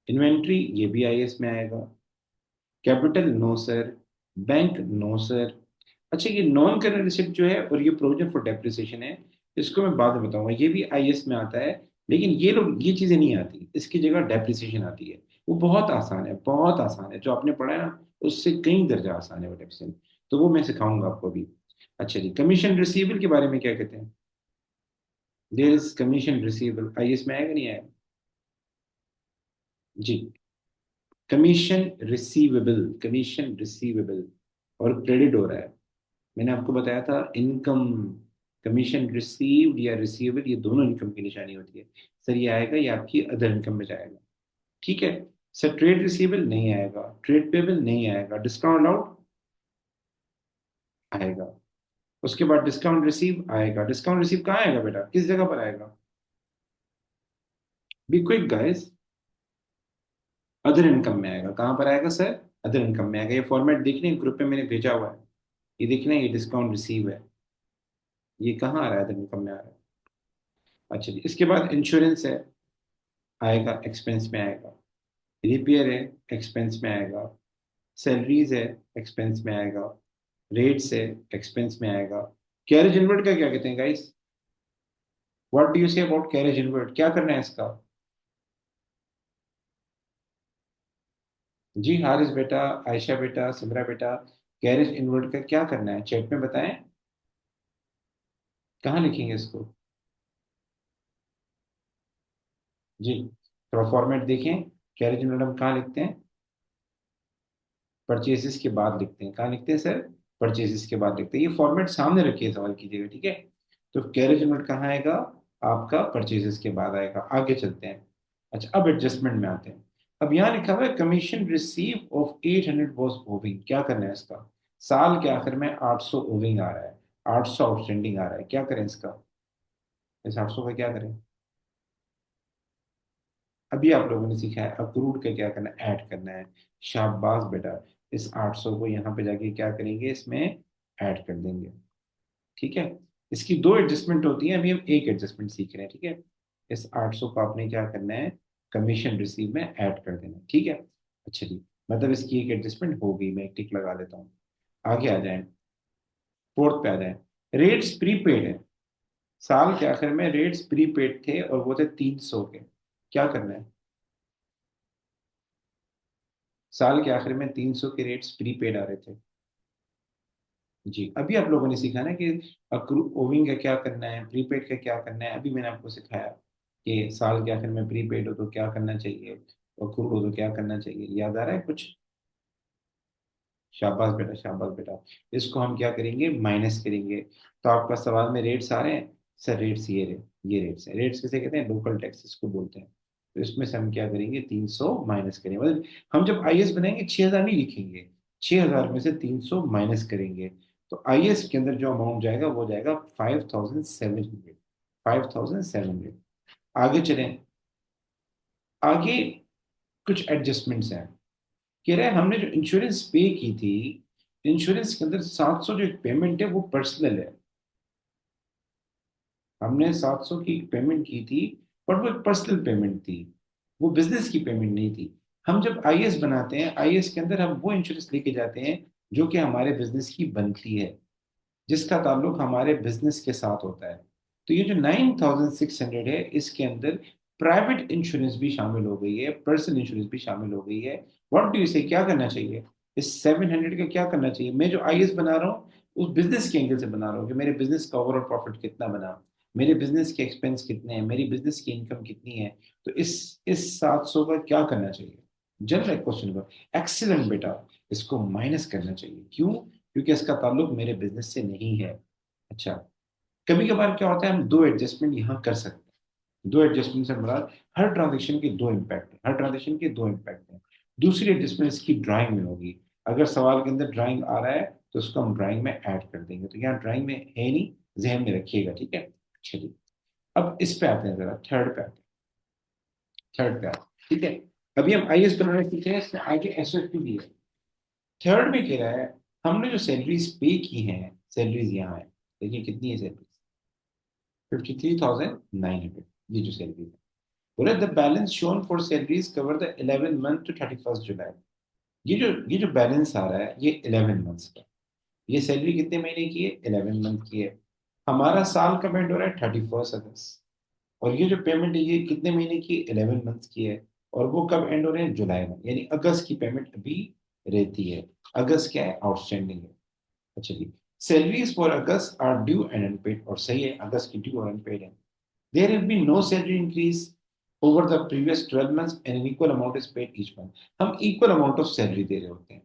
इन्वेंट्री, ये भी आईएस में आएगा। Capital, no sir. Bank, no sir. अच्छा, ये नॉन करंट रिसिप्ट जो है और ये प्रोविजन फॉर डेप्रिसिएशन है, इसको मैं बाद में बताऊंगा, ये भी आईएस में आता है। लेकिन ये लोग, ये चीजें नहीं आती, इसकी जगह डेप्रिसिएशन आती है। वो बहुत आसान है, बहुत आसान है, जो आपने पढ़ा है ना, उससे कई दर्जा आसान है वो डेप्रिसिएशन। तो वो मैं सिखाऊंगा आपको अभी। अच्छा जी, कमीशन रिसीवेबल के बारे में क्या कहते हैं? There is commission receivable, IS में आएगा नहीं आएगा? जी। कमीशन रिसीवेबल, कमीशन रिसीवेबल, और क्रेडिट हो रहा है। मैंने आपको बताया था इनकम, कमीशन रिसीव्ड या रिसीवेबल, ये दोनों इनकम की निशानी होती है। सर ये आएगा, ये आपकी अदर इनकम में जाएगा। ठीक है। सर ट्रेड रिसीवेबल नहीं आएगा, ट्रेड पेबल नहीं आएगा, डिस्काउंट अलाउड आएगा। उसके बाद डिस्काउंट रिसीव आएगा। डिस्काउंट रिसीव कहाँ आएगा बेटा, किस जगह पर आएगा? Be quick guys. Other income में आएगा। कहाँ पर आएगा सर? अदर इनकम में आएगा। ये फॉर्मेट देखने ग्रुप में मैंने भेजा हुआ है, ये देखना, ये डिस्काउंट रिसीव है। ये कहाँ आ रहा है? अदर इनकम में आ रहा है। अच्छा जी, इसके बाद इंश्योरेंस है, आएगा, एक्सपेंस में आएगा। रिपेयर है, एक्सपेंस में आएगा। सैलरीज है, एक्सपेंस में आएगा। रेट्स है, एक्सपेंस में आएगा। कैरेज इनवर्ट का क्या कहते हैं guys? What do you say about carriage inward, क्या करना है इसका? जी हारिस बेटा, आयशा बेटा, सिमरा बेटा, कैरेज इनवर्ट का क्या करना है चैट में बताएं। कहाँ लिखेंगे इसको? जी, थोड़ा फॉर्मेट देखें। कैरेज इनवर्ट हम कहाँ लिखते हैं? परचेसेस के बाद लिखते हैं। कहाँ लिखते हैं सर? परचेसेस के बाद लिखते हैं। ये फॉर्मेट सामने रखिए, सवाल कीजिएगा, ठीक है। तो कैरेज अमाउंट कहाँ आएगा? आपका परचेसेस के बाद आएगा। आगे चलते हैं। अच्छा, अब एडजस्टमेंट में आते हैं। अब यहाँ लिखा हुआ है commission receive of 800 was owing, क्या करना है इसका? साल के आखिर में 800 ओविंग आ रहा है, 800 आउटस्टैंडिंग आ रहा है, क्या करें इसका? इस 800 का क्या करें? अभी आप लोगों ने सीखा है अक्रूड का क्या करना है, ऐड करना है। शाबाश बेटा। इस 800 को यहाँ पे जाके क्या करेंगे, इसमें ऐड कर देंगे। ठीक है। इसकी दो एडजस्टमेंट होती है, अभी हम एक एडजस्टमेंट सीख रहे हैं, ठीक है। इस 800 को आपने क्या करना है, कमीशन रिसीव में ऐड कर देना है, ठीक है। अच्छा जी, मतलब इसकी एक एडजस्टमेंट हो गई, मैं एक टिक लगा लेता हूँ। आगे आ जाए, फोर्थ पे आ जाए। रेट्स प्रीपेड है, साल के आखिर में रेट्स प्रीपेड थे और वो थे 300 के, क्या करना है? साल के आखिर में 300 के रेट्स प्रीपेड आ रहे थे। जी, अभी आप लोगों ने सीखा ना कि अक्रू ओविंग का क्या करना है, प्रीपेड का क्या करना है, अभी मैंने आपको सिखाया कि साल के आखिर में प्रीपेड हो तो क्या करना चाहिए, अक्रू हो तो क्या करना चाहिए, याद आ रहा है कुछ? शाबाश बेटा, शाबाश बेटा। इसको हम क्या करेंगे, माइनस करेंगे। तो आपका सवाल में रेट्स आ रहे हैं, सर रेट्स ये रहे, ये रेट्स है। रेट्स किसे कहते हैं? लोकल टैक्स इसको बोलते हैं। तो इसमें से हम क्या करेंगे, 300 माइनस करेंगे, मतलब हम जब आईएस बनाएंगे 6000 नहीं लिखेंगे, 6000 में से 300 माइनस करेंगे। तो आईएस के अंदर जो अमाउंट जाएगा वो जाएगा 5700, 5700। आगे चलें। आगे कुछ एडजस्टमेंट्स हैं। कह रहा है हमने जो इंश्योरेंस पे की थी, इंश्योरेंस के अंदर 700 जो एक पेमेंट है वो पर्सनल है। हमने 700 की पेमेंट की थी, पर वो एक पर्सनल पेमेंट थी, वो बिजनेस की पेमेंट नहीं थी। हम जब आईएएस बनाते हैं, आईएएस के अंदर हम वो इंश्योरेंस लेके जाते हैं जो कि हमारे बिजनेस की बनती है, जिसका ताल्लुक हमारे बिजनेस के साथ होता है। तो ये जो 9600 है, इसके अंदर प्राइवेट इंश्योरेंस भी शामिल हो गई है, पर्सनल इंश्योरेंस भी शामिल हो गई है। व्हाट डू यू से, क्या करना चाहिए? इस 700 का क्या करना चाहिए? मैं जो आईएएस बना रहा हूँ उस बिजनेस के एंगल से बना रहा हूँ कि मेरे बिजनेस का ओवरऑल प्रॉफिट कितना बना, मेरे बिजनेस के एक्सपेंस कितने हैं, मेरी बिजनेस की इनकम कितनी है। तो इस 700 का क्या करना चाहिए? जनरल क्वेश्चन को, एक्सीलेंट बेटा, इसको माइनस करना चाहिए। क्यों? क्योंकि इसका ताल्लुक मेरे बिजनेस से नहीं है। अच्छा, कभी कभार क्या होता है, हम दो एडजस्टमेंट यहाँ कर सकते हैं। दो एडजस्टमेंट से मुराद, हर ट्रांजेक्शन के दो इम्पैक्ट हैं, हर ट्रांजेक्शन के दो इम्पैक्ट हैं। दूसरी एडजस्टमेंट इसकी ड्राइंग में होगी। अगर सवाल के अंदर ड्राइंग आ रहा है तो उसको हम ड्राइंग में ऐड कर देंगे। तो यहाँ ड्राइंग में है नहीं, जहन में रखिएगा, ठीक है? चलिए, अब इस पे आते हैं, जरा थर्ड पे आते हैं। थर्ड पे आते हैं, ठीक है? अभी हम आईएएस बनाने सीखे हैं, इसमें आगे एसएसपी भी है। थर्ड में कह रहा है, हमने जो सैलरीज पे की हैं, सैलरीज यहाँ है, देखिए कितनी है सैलरीज, 53,900, ये जो सैलरी है। बोले the balance shown for salaries cover the 11 month to 31 July. ये जो बैलेंस आ रहा है ये 11 मंथ्स का। ये सैलरी कितने महीने की है? 11 मंथ की है। हमारा साल कब एंड हो रहा है? 31 अगस्त। और ये जो पेमेंट है ये कितने महीने की? 11 मंथ्स की है। और वो कब एंड हो रहे हैं? जुलाई में, यानी अगस्त की पेमेंट अभी रहती है। अगस्त क्या है? आउटस्टैंडिंग है। अच्छा जी, salaries for August are due and unpaid, और सही है, अगस्त की ड्यू और अनपेड है। There have been no salary increase over the previous 12 months and an equal amount is paid each month. हम equal amount of salary दे रहे होते हैं।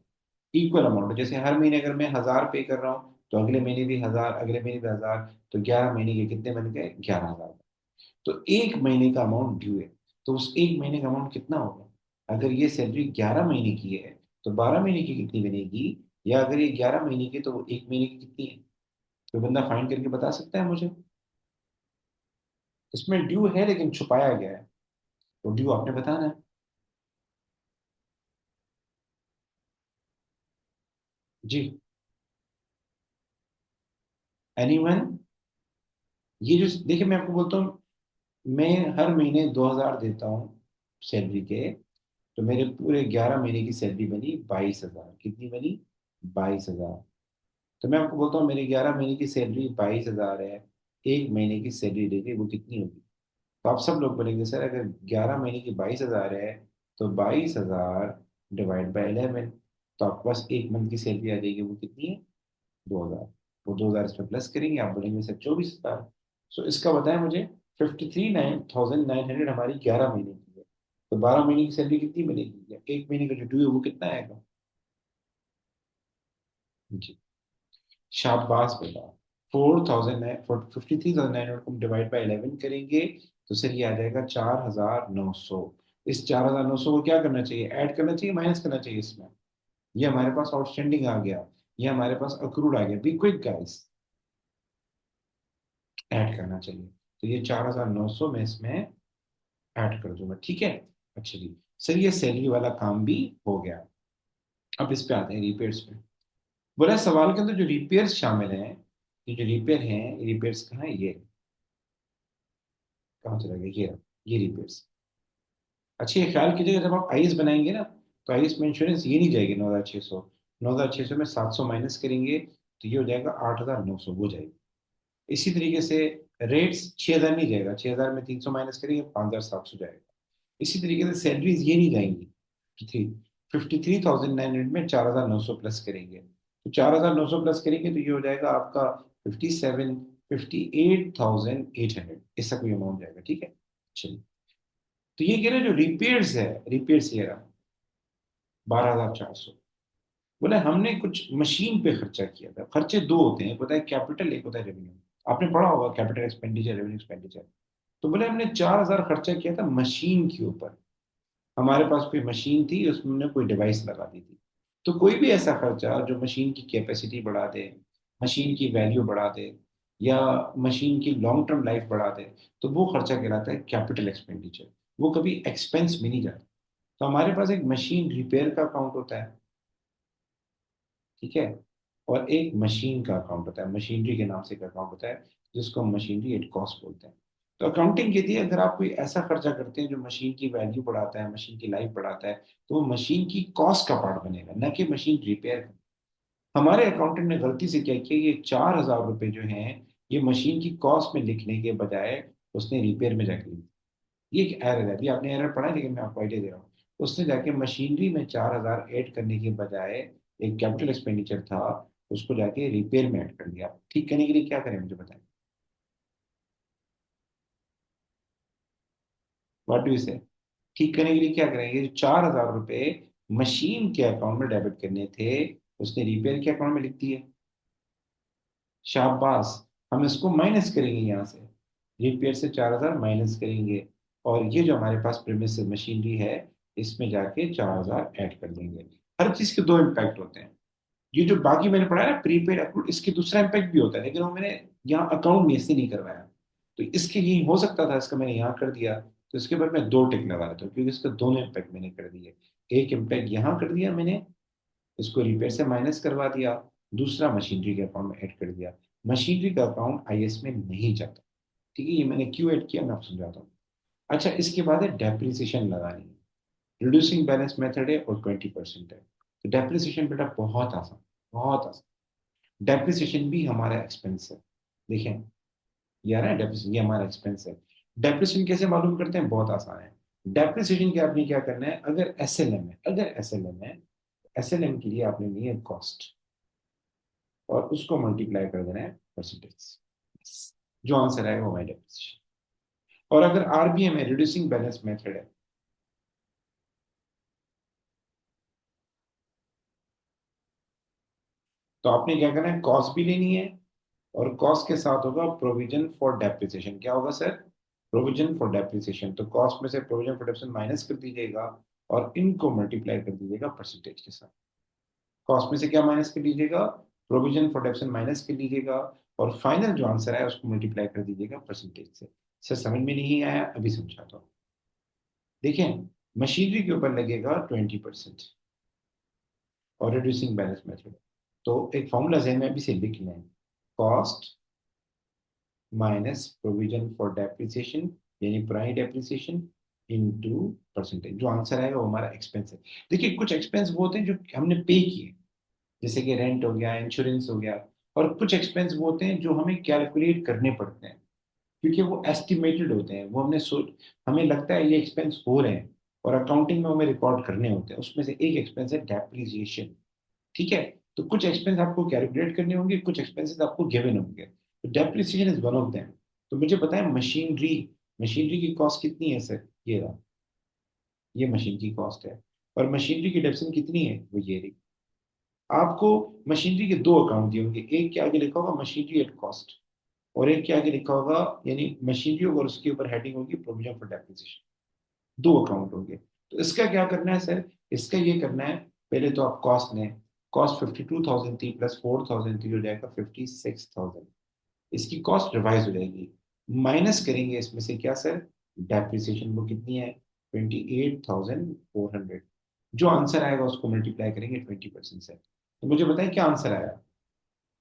इक्वल अमाउंट, जैसे हर महीने अगर मैं 1000 पे कर रहा हूँ तो अगले महीने भी 1000, अगले महीने भी 1000, तो 11 महीने के कितने बन गए? 11,000। तो एक महीने का अमाउंट ड्यू है, तो उस एक महीने का अमाउंट कितना होगा? अगर ये सैलरी 11 महीने की है तो 12 महीने की कितनी बनेगी? या अगर ये 11 महीने की तो एक महीने की कितनी है? तो बंदा फाइंड करके बता सकता है मुझे? इसमें ड्यू है लेकिन छुपाया गया है, तो ड्यू आपने बताना है। जी, एनीवन? ये जो देखिए, मैं आपको बोलता हूँ, मैं हर महीने 2,000 देता हूँ सैलरी के, तो मेरे पूरे 11 महीने की सैलरी बनी 22,000। कितनी बनी? 22,000। तो मैं आपको बोलता हूँ मेरी 11 महीने की सैलरी 22,000 है, एक महीने की सैलरी देगी वो कितनी होगी? तो आप सब लोग बोलेंगे सर अगर 11 महीने की 22,000 है तो 22,000 डिवाइड बाई 11, तो आपके पास एक मंथ की सैलरी आ जाएगी, वो कितनी है? 2,000। वो 2,000 इसमें प्लस करेंगे, आप बोलेंगे सर 24,000। सो इसका बताएं मुझे, 53,900 हमारी 11 महीने की है, तो 12 महीने की सैलरी कितनी बनेगी, या एक महीने का जो ड्यू है वो कितना आएगा? जी, शाबाश बेटा। 53,900 को डिवाइड बाई 11 करेंगे तो सर ये आ जाएगा 4,900। इस 4,900 को क्या करना चाहिए? ऐड करना चाहिए, माइनस करना चाहिए इसमें? ये हमारे पास आउटस्टैंडिंग आ गया, ये हमारे पास अक्रूड आ गया। बी क्विक गाइस, ऐड करना चाहिए। तो ये 4,900 में इसमें ऐड कर दूंगा, ठीक है? अच्छा जी, सर ये सैलरी वाला काम भी हो गया। अब इस पे आते हैं, रिपेयर्स पे। बोला सवाल के अंदर जो रिपेयर्स शामिल हैं, ये जो रिपेयर हैं, ये रिपेयर्स कहाँ है? ये कहाँ चला गया? ये रिपेयर्स। अच्छा, ये ख्याल कीजिएगा जब आप आईएएस बनाएंगे ना, तो आईएएस में इंश्योरेंस ये नहीं जाएगी 9,600। 9,600 में 700 माइनस करेंगे तो ये हो जाएगा 8,900 हो जाएगी। इसी तरीके से रेट्स 6,000 नहीं जाएगा, 6,000 में 300 माइनस करेंगे 5,700 जाएगा। इसी तरीके से सैलरीज ये नहीं जाएंगी। थ्री 53,900 में 4,900 प्लस करेंगे, तो 4,900 प्लस करेंगे तो ये हो जाएगा आपका 58,800, ऐसा कोई अमाउंट जाएगा, ठीक है? चलिए, तो ये कह रहे हैं जो रिपेयर्स है, रिपेयर्स ये रहा 12,400। बोले हमने कुछ मशीन पे खर्चा किया था। खर्चे दो होते हैं, एक होता है कैपिटल, एक होता है रेवेन्यू। आपने पढ़ा होगा कैपिटल एक्सपेंडिचर, रेवेन्यू एक्सपेंडिचर। तो बोले हमने 4,000 खर्चा किया था मशीन के ऊपर। हमारे पास कोई मशीन थी, उसमें हमने कोई डिवाइस लगा दी थी। तो कोई भी ऐसा खर्चा जो मशीन की कैपेसिटी बढ़ा दे, मशीन की वैल्यू बढ़ा दे, या मशीन की लॉन्ग टर्म लाइफ बढ़ा दे, तो वो खर्चा कहलाता है कैपिटल एक्सपेंडिचर। वो कभी एक्सपेंस में नहीं जाता। तो हमारे पास एक मशीन रिपेयर का अकाउंट होता है, ठीक है? और एक मशीन का अकाउंट होता है, मशीनरी के नाम से एक अकाउंट होता है, जिसको हम मशीनरी एट कॉस्ट बोलते हैं। तो अकाउंटिंग कहती है अगर आप कोई ऐसा खर्चा करते हैं जो मशीन की वैल्यू बढ़ाता है, मशीन की लाइफ बढ़ाता है, तो वो मशीन की कॉस्ट का पार्ट बनेगा, न कि मशीन रिपेयर का। हमारे अकाउंटेंट ने गलती से क्या किया, ये 4,000 रुपये जो हैं, ये मशीन की कॉस्ट में लिखने के बजाय उसने रिपेयर में जाके लिख दिया। ये एक एरर है, अभी आपने एरर पढ़ा है लेकिन मैं आपको आइडिया दे रहा हूँ। उसने जाके मशीनरी में 4,000 ऐड करने के बजाय, एक कैपिटल एक्सपेंडिचर था, उसको जाके रिपेयर में ऐड कर दिया। ठीक करने के लिए क्या करें मुझे बताएं, व्हाट डू यू से? ठीक करने के लिए क्या करें? ये 4,000 रुपये मशीन के अकाउंट में डेबिट करने थे, उसने रिपेयर के अकाउंट में लिख दिए। शाबाश। हम इसको माइनस करेंगे यहाँ से, रिपेयर से 4,000 माइनस करेंगे, और ये जो हमारे पास प्रीमिस मशीनरी है, इसमें जाके 4,000 ऐड कर देंगे। हर चीज के दो इम्पैक्ट होते हैं। ये जो बाकी मैंने पढ़ा है ना, प्रीपेड अकाउंट, इसके दूसरा इम्पैक्ट भी होता है, लेकिन वो मैंने यहाँ अकाउंट में इससे नहीं करवाया। तो इसके ये हो सकता था, इसका मैंने यहाँ कर दिया, तो इसके बाद मैं दो टिक लगा देता हूँ, क्योंकि इसके दोनों इम्पैक्ट मैंने कर दिए। एक इम्पैक्ट यहाँ कर दिया मैंने, इसको रिपेयर से माइनस करवा दिया। दूसरा मशीनरी के अकाउंट में ऐड कर दिया। मशीनरी का अकाउंट आईएस में नहीं जाता। ठीक है, ये मैंने क्यों ऐड किया मैं आपको समझाता हूँ। अच्छा, इसके बाद है डेप्रिसिएशन लगानी है। रिड्यूसिंग बैलेंस मेथड है और 20% है। तो डेप्रिसिएशन बेटा बहुत आसान, बहुत आसान। डेप्रिसिएशन भी हमारा एक्सपेंस है। देखें, ये आ रहा है डेप्रिसिएशन, ये हमारा एक्सपेंस है। डेप्रिसिएशन कैसे मालूम करते हैं? बहुत आसान है। डेप्रिसिएशन के आपने क्या करना है, अगर एसएलएम है, अगर एसएलएम है, एसएलएम के लिए आपने ली है कॉस्ट, और उसको मल्टीप्लाई कर देना है परसेंटेज। जो आंसर आएगा वो हमारी डेप्रिसिएशन। और अगर आरबीएम है, रिड्यूसिंग बैलेंस मेथड है, तो आपने क्या करना है, कॉस्ट भी लेनी है, और कॉस्ट के साथ होगा प्रोविजन फॉर डेप्रिसिएशन। क्या होगा सर? Provision for depreciation. तो कॉस्ट में से प्रोविजन फॉर डेप्रिसिएशन माइनस कर दीजिएगा, और इनको मल्टीप्लाई कर दीजिएगा परसेंटेज के साथ। कॉस्ट में से क्या माइनस कर दीजिएगा? प्रोविजन फॉर डेप्रिसिएशन माइनस कर दीजिएगा, और फाइनल जो आंसर है उसको मल्टीप्लाई कर दीजिएगा परसेंटेज से। सर समझ में नहीं आया? अभी समझाता हूँ। देखें, मशीनरी के ऊपर लगेगा 20%, और रिड्यूसिंग बैलेंस मेथड। तो एक फॉर्मूला जहन में अभी से लिख लें, cost minus provision for depreciation, यानी पुरानी डेप्रिसिएशन, इनटू परसेंटेज। जो आंसर आएगा वो हमारा एक्सपेंस है। देखिए, कुछ एक्सपेंस वो होते हैं जो हमने पे किए, जैसे कि रेंट हो गया, इंश्योरेंस हो गया। और कुछ एक्सपेंस वो होते हैं जो हमें कैलकुलेट करने पड़ते हैं, क्योंकि वो एस्टिमेटेड होते हैं, वो हमने सोच, हमें लगता है ये एक्सपेंस हो रहे हैं, और अकाउंटिंग में हमें रिकॉर्ड करने होते हैं। उसमें से एक एक्सपेंस है डेप्रिसिएशन। ठीक है? तो कुछ एक्सपेंस आपको कैलकुलेट करने होंगे, कुछ एक्सपेंसेस आपको गिवन होंगे, तो depreciation is one of them. तो मुझे बताएं, मशीनरी, मशीनरी की कॉस्ट कितनी है सर? ये रहा, ये मशीन की कॉस्ट है। और मशीनरी की डेप्रिसिएशन कितनी है? वो ये रही। आपको मशीनरी के दो अकाउंट दिए होंगे, एक के आगे लिखा होगा मशीनरी एट कॉस्ट, और एक के आगे लिखा होगा, यानी मशीनरी होगा और उसके ऊपर हेडिंग होगी प्रोविजन फॉर डेप्रिसिएशन। दो अकाउंट होंगे। तो इसका क्या करना है सर? इसका ये करना है, पहले तो आप कॉस्ट लें। कॉस्ट 52,000 थी, प्लस 4,000 थी, हो जाएगा 56,000। इसकी कॉस्ट रिवाइज हो जाएगी। माइनस करेंगे इसमें से क्या सर? डेप्रिसिएशन। वो कितनी है? 28,400। जो आंसर आएगा उसको मल्टीप्लाई करेंगे 20% से। तो मुझे बताएं क्या आंसर आया?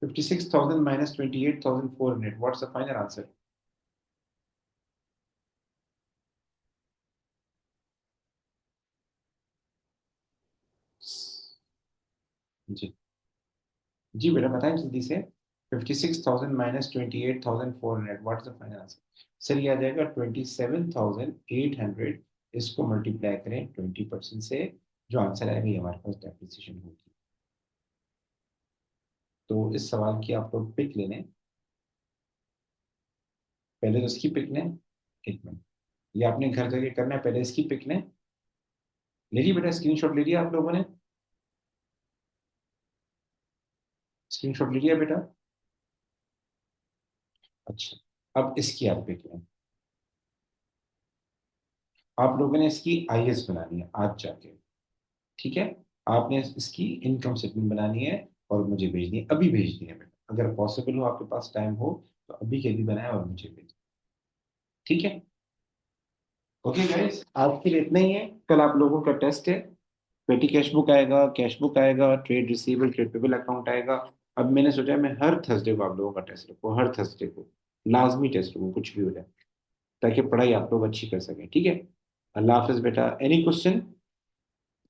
56,000 minus 28,400, what's the final answer? जी, जी बेटा बताएं जल्दी से। 56,000 minus 28,400, what's the final answer? Sir ये आ जाएगा 27,800। इसको मल्टीप्लाई करें 20% से, जो आंसर आएगा ये हमारे पास डेप्रिसिएशन होगी। तो इस सवाल की आप लोग पिक ले लें, पहले तो इसकी पिक लें। एक मिनट, ये आपने घर जाके करना है, पहले इसकी पिक लें। ले ली बेटा? स्क्रीनशॉट ले लिया आप लोगों ने? स्क्रीनशॉट ले लिया बेटा? अच्छा, अब इसकी आप पिक लें। आप लोगों ने इसकी आईएस बनानी है आज जाके। ठीक है? आपने इसकी इनकम स्टेटमेंट बनानी है, और मुझे भेजनी है, अभी भेजनी है बेटा, अगर पॉसिबल हो, आपके पास टाइम हो, तो अभी के अभी बनाए और मुझे भेजिए। ठीक है? ओके गाइस, आज के लिए इतना ही है। कल आप लोगों का टेस्ट है। पेटी कैश बुक आएगा, trade receivable, trade payable account आएगा। अब मैंने सोचा मैं हर थर्सडे को आप लोगों का टेस्ट रखूँ, हर थर्सडे को लाजमी टेस्ट रखूँ, कुछ भी हो जाए, ताकि पढ़ाई आप लोग अच्छी कर सकें। ठीक है? अल्लाह हाफिज बेटा। Any question?